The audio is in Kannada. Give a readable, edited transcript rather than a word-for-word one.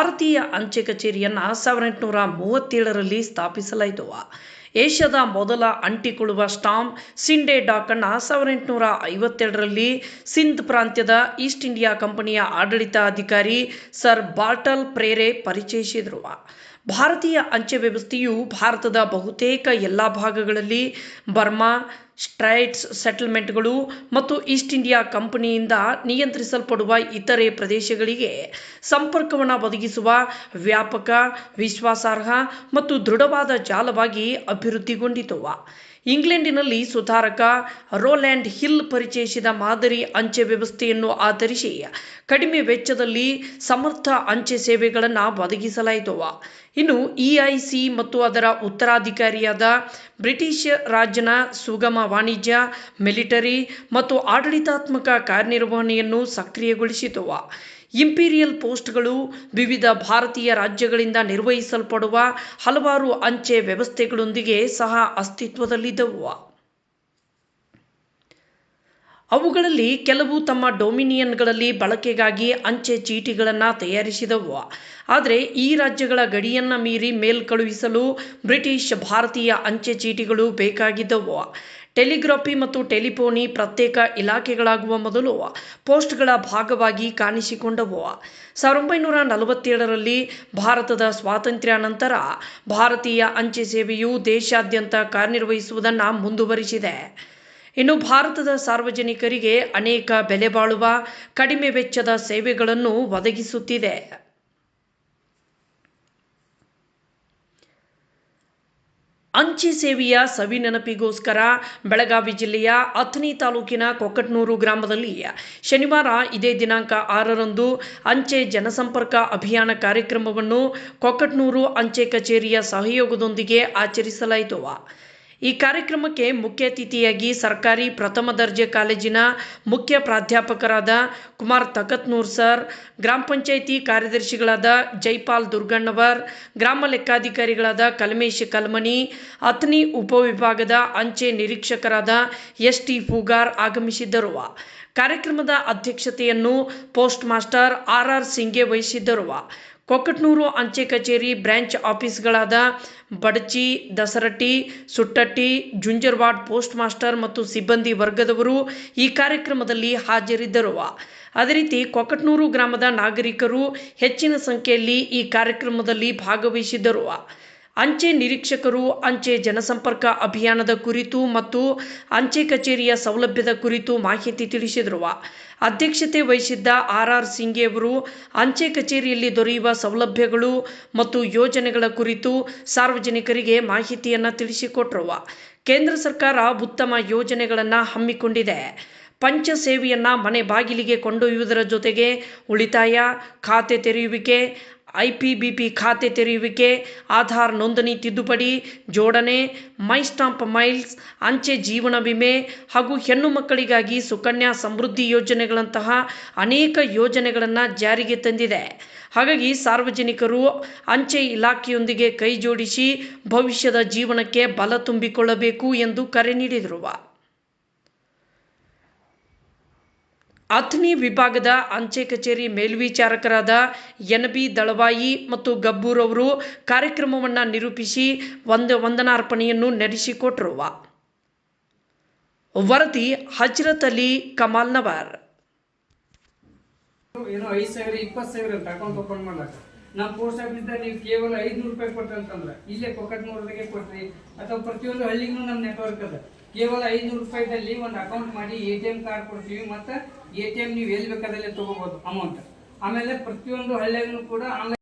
ಭಾರತೀಯ ಅಂಚೆ ಕಚೇರಿಯನ್ನು 1837ರಲ್ಲಿ ಸ್ಥಾಪಿಸಲಾಯಿತು. ಏಷ್ಯಾದ ಮೊದಲ ಅಂಟಿಕೊಳ್ಳುವ ಸ್ಟಾಂಪ್ ಸಿಂಡೆ ಡಾಕ್ ಅನ್ನು 1852ರಲ್ಲಿ ಸಿಂಧ್ ಪ್ರಾಂತ್ಯದ ಈಸ್ಟ್ ಇಂಡಿಯಾ ಕಂಪನಿಯ ಆಡಳಿತಾಧಿಕಾರಿ ಸರ್ ಬಾರ್ಟಲ್ ಪ್ರೇರೆ ಪರಿಚಯಿಸಿದರು. ಭಾರತೀಯ ಅಂಚೆ ವ್ಯವಸ್ಥೆಯು ಭಾರತದ ಬಹುತೇಕ ಎಲ್ಲ ಭಾಗಗಳಲ್ಲಿ ಬರ್ಮಾ, ಸ್ಟ್ರೈಟ್ಸ್ ಸೆಟಲ್ಮೆಂಟ್ಗಳು ಮತ್ತು ಈಸ್ಟ್ ಇಂಡಿಯಾ ಕಂಪನಿಯಿಂದ ನಿಯಂತ್ರಿಸಲ್ಪಡುವ ಇತರೆ ಪ್ರದೇಶಗಳಿಗೆ ಸಂಪರ್ಕವನ್ನು ಒದಗಿಸುವ ವ್ಯಾಪಕ, ವಿಶ್ವಾಸಾರ್ಹ ಮತ್ತು ದೃಢವಾದ ಜಾಲವಾಗಿ ಅಭಿವೃದ್ಧಿಗೊಂಡಿತು. ಇಂಗ್ಲೆಂಡಿನಲ್ಲಿ ಸುಧಾರಕ ರೋಲ್ಯಾಂಡ್ ಹಿಲ್ ಪರಿಚಯಿಸಿದ ಮಾದರಿ ಅಂಚೆ ವ್ಯವಸ್ಥೆಯನ್ನು ಆಧರಿಸಿ ಕಡಿಮೆ ವೆಚ್ಚದಲ್ಲಿ ಸಮರ್ಥ ಅಂಚೆ ಸೇವೆಗಳನ್ನು ಒದಗಿಸಲಾಯಿತು. ಇನ್ನು EIC ಮತ್ತು ಅದರ ಉತ್ತರಾಧಿಕಾರಿಯಾದ ಬ್ರಿಟಿಷ್ ರಾಜ್ನ ಸುಗಮ ವಾಣಿಜ್ಯ, ಮಿಲಿಟರಿ ಮತ್ತು ಆಡಳಿತಾತ್ಮಕ ಕಾರ್ಯನಿರ್ವಹಣೆಯನ್ನು ಸಕ್ರಿಯಗೊಳಿಸಿತು. ಇಂಪೀರಿಯಲ್ ಪೋಸ್ಟ್ಗಳು ವಿವಿಧ ಭಾರತೀಯ ರಾಜ್ಯಗಳಿಂದ ನಿರ್ವಹಿಸಲ್ಪಡುವ ಹಲವಾರು ಅಂಚೆ ವ್ಯವಸ್ಥೆಗಳೊಂದಿಗೆ ಸಹ ಅಸ್ತಿತ್ವದಲ್ಲಿದ್ದವು. ಅವುಗಳಲ್ಲಿ ಕೆಲವು ತಮ್ಮ ಡೊಮಿನಿಯನ್ಗಳಲ್ಲಿ ಬಳಕೆಗಾಗಿ ಅಂಚೆ ಚೀಟಿಗಳನ್ನು ತಯಾರಿಸಿದವು. ಆದರೆ ಈ ರಾಜ್ಯಗಳ ಗಡಿಯನ್ನು ಮೀರಿ ಮೇಲ್ ಕಳುಹಿಸಲು ಬ್ರಿಟಿಷ್ ಭಾರತೀಯ ಅಂಚೆ ಚೀಟಿಗಳು ಬೇಕಾಗಿದ್ದವು. ಟೆಲಿಗ್ರಫಿ ಮತ್ತು ಟೆಲಿಫೋನಿ ಪ್ರತ್ಯೇಕ ಇಲಾಖೆಗಳಾಗುವ ಮೊದಲು ಪೋಸ್ಟ್ಗಳ ಭಾಗವಾಗಿ ಕಾಣಿಸಿಕೊಂಡವು. 1947ರಲ್ಲಿ ಭಾರತದ ಸ್ವಾತಂತ್ರ್ಯ ನಂತರ ಭಾರತೀಯ ಅಂಚೆ ಸೇವೆಯು ದೇಶಾದ್ಯಂತ ಕಾರ್ಯನಿರ್ವಹಿಸುವುದನ್ನು ಮುಂದುವರಿಸಿದೆ. ಇನ್ನು ಭಾರತದ ಸಾರ್ವಜನಿಕರಿಗೆ ಅನೇಕ ಬೆಲೆಬಾಳುವ, ಕಡಿಮೆ ವೆಚ್ಚದ ಸೇವೆಗಳನ್ನು ಒದಗಿಸುತ್ತಿದೆ. ಅಂಚೆ ಸೇವೆಯ ಸವಿನೆನಪಿಗೋಸ್ಕರ ಬೆಳಗಾವಿ ಜಿಲ್ಲೆಯ ಅಥಣಿ ತಾಲೂಕಿನ ಕೊಕ್ಕಟ್ನೂರು ಗ್ರಾಮದಲ್ಲಿ ಶನಿವಾರ ಇದೇ ದಿನಾಂಕ 6ರಂದು ಅಂಚೆ ಜನಸಂಪರ್ಕ ಅಭಿಯಾನ ಕಾರ್ಯಕ್ರಮವನ್ನು ಕೊಕ್ಕಟ್ನೂರು ಅಂಚೆ ಕಚೇರಿಯ ಸಹಯೋಗದೊಂದಿಗೆ ಆಚರಿಸಲಾಯಿತು. ಈ ಕಾರ್ಯಕ್ರಮಕ್ಕೆ ಮುಖ್ಯ ಅತಿಥಿಯಾಗಿ ಸರ್ಕಾರಿ ಪ್ರಥಮ ದರ್ಜೆ ಕಾಲೇಜಿನ ಮುಖ್ಯ ಪ್ರಾಧ್ಯಾಪಕರಾದ ಕುಮಾರ್ ತಕತ್ನೂರ್ ಸರ್, ಗ್ರಾಮ ಪಂಚಾಯಿತಿ ಕಾರ್ಯದರ್ಶಿಗಳಾದ ಜೈಪಾಲ್ ದುರ್ಗಣ್ಣವರ್, ಗ್ರಾಮ ಲೆಕ್ಕಾಧಿಕಾರಿಗಳಾದ ಕಲ್ಮೇಶ್ ಕಲ್ಮನಿ, ಅಥಣಿ ಉಪವಿಭಾಗದ ಅಂಚೆ ನಿರೀಕ್ಷಕರಾದ ST ಫೂಗಾರ್ ಆಗಮಿಸಿದ್ದರು. ಕಾರ್ಯಕ್ರಮದ ಅಧ್ಯಕ್ಷತೆಯನ್ನು ಪೋಸ್ಟ್ ಮಾಸ್ಟರ್ RR ಸಿಂಗೆ ವಹಿಸಿದ್ದರು. ಕೊಕ್ಕಟ್ನೂರು ಅಂಚೆ ಕಚೇರಿ branch ಆಫೀಸ್ಗಳಾದ Badachi, ದಸರಟ್ಟಿ, Suttatti, ಜುಂಜರವಾಡ್ post master ಮತ್ತು ಸಿಬ್ಬಂದಿ ವರ್ಗದವರು ಈ ಕಾರ್ಯಕ್ರಮದಲ್ಲಿ ಹಾಜರಿದ್ದರು. ಅದೇ ರೀತಿ ಕೊಕ್ಕಟ್ನೂರು ಗ್ರಾಮದ ನಾಗರಿಕರು ಹೆಚ್ಚಿನ ಸಂಖ್ಯೆಯಲ್ಲಿ ಈ ಕಾರ್ಯಕ್ರಮದಲ್ಲಿ ಭಾಗವಹಿಸಿದ್ದರು. ಅಂಚೆ ನಿರೀಕ್ಷಕರು ಅಂಚೆ ಜನಸಂಪರ್ಕ ಅಭಿಯಾನದ ಕುರಿತು ಮತ್ತು ಅಂಚೆ ಕಚೇರಿಯ ಸೌಲಭ್ಯದ ಕುರಿತು ಮಾಹಿತಿ ತಿಳಿಸಿದರು. ಅಧ್ಯಕ್ಷತೆ ವಹಿಸಿದ್ದ RR ಸಿಂಗೆ ಅವರು ಅಂಚೆ ಕಚೇರಿಯಲ್ಲಿ ದೊರೆಯುವ ಸೌಲಭ್ಯಗಳು ಮತ್ತು ಯೋಜನೆಗಳ ಕುರಿತು ಸಾರ್ವಜನಿಕರಿಗೆ ಮಾಹಿತಿಯನ್ನು ತಿಳಿಸಿಕೊಟ್ಟರು. ಕೇಂದ್ರ ಸರ್ಕಾರ ಉತ್ತಮ ಯೋಜನೆಗಳನ್ನು ಹಮ್ಮಿಕೊಂಡಿದೆ. ಪಂಚ ಸೇವೆಯನ್ನು ಮನೆ ಬಾಗಿಲಿಗೆ ಕೊಂಡೊಯ್ಯುವುದರ ಜೊತೆಗೆ ಉಳಿತಾಯ ಖಾತೆ ತೆರೆಯುವಿಕೆ, IPBP ಖಾತೆ ತೆರೆಯುವಿಕೆ, ಆಧಾರ್ ನೋಂದಣಿ ತಿದ್ದುಪಡಿ, ಜೋಡಣೆ, ಮೈ ಸ್ಟಾಂಪ್ ಮೈಲ್ಸ್, ಅಂಚೆ ಜೀವನ ವಿಮೆ ಹಾಗೂ ಹೆಣ್ಣು ಮಕ್ಕಳಿಗಾಗಿ ಸುಕನ್ಯಾ ಸಮೃದ್ಧಿ ಯೋಜನೆಗಳಂತಹ ಅನೇಕ ಯೋಜನೆಗಳನ್ನು ಜಾರಿಗೆ ತಂದಿದೆ. ಹಾಗಾಗಿ ಸಾರ್ವಜನಿಕರು ಅಂಚೆ ಇಲಾಖೆಯೊಂದಿಗೆ ಕೈ ಜೋಡಿಸಿ ಭವಿಷ್ಯದ ಜೀವನಕ್ಕೆ ಬಲ ತುಂಬಿಕೊಳ್ಳಬೇಕು ಎಂದು ಕರೆ ನೀಡಿದರು. ಅಥಣಿ ವಿಭಾಗದ ಅಂಚೆ ಕಚೇರಿ ಮೇಲ್ವಿಚಾರಕರಾದ NB ದಳವಾಯಿ ಮತ್ತು ಗಬ್ಬೂರ್ ಅವರು ಕಾರ್ಯಕ್ರಮವನ್ನು ನಿರೂಪಿಸಿ ವಂದನಾರ್ಪಣೆಯನ್ನು ನಡೆಸಿಕೊಟ್ಟರು. ವರದಿ ಹಜರತ್ ಅಲಿ ಕಮಾಲ್ನವರ್. 5,000 20,000 ಅಂತ ಅಕೌಂಟ್ ಓಪನ್ ಮಾಡಕ್ಕೆ ನಮ್ಮ ಪೋಸ್ಟ್ ಆಫೀಸ್ದಾಗ ನೀವು ಕೇವಲ 500 ರೂಪಾಯಿ ಕೊಟ್ಟಂತಂದ್ರೆ ಇಲ್ಲೇ ಕೊಕ್ಕಟ್ನೂರಿಗೆ ಕೊಟ್ರಿ ಅಥವಾ ಪ್ರತಿಯೊಂದು ಹಳ್ಳಿಗೂ ನಮ್ಮ ನೆಟ್ವರ್ಕ್ ಅದ. ಕೇವಲ 500 ರೂಪಾಯಿದಲ್ಲಿ ಒಂದು ಅಕೌಂಟ್ ಮಾಡಿ ATM ಕಾರ್ಡ್ ಕೊಡ್ತೀವಿ ಮತ್ತು ATM ನೀವು ಎಲ್ಲಿ ಬೇಕಾದಲ್ಲಿ ತಗೋಬಹುದು ಅಮೌಂಟ್. ಆಮೇಲೆ ಪ್ರತಿಯೊಂದು ಹಳ್ಳಿಗೂ ಕೂಡ ಆನ್ಲೈನ್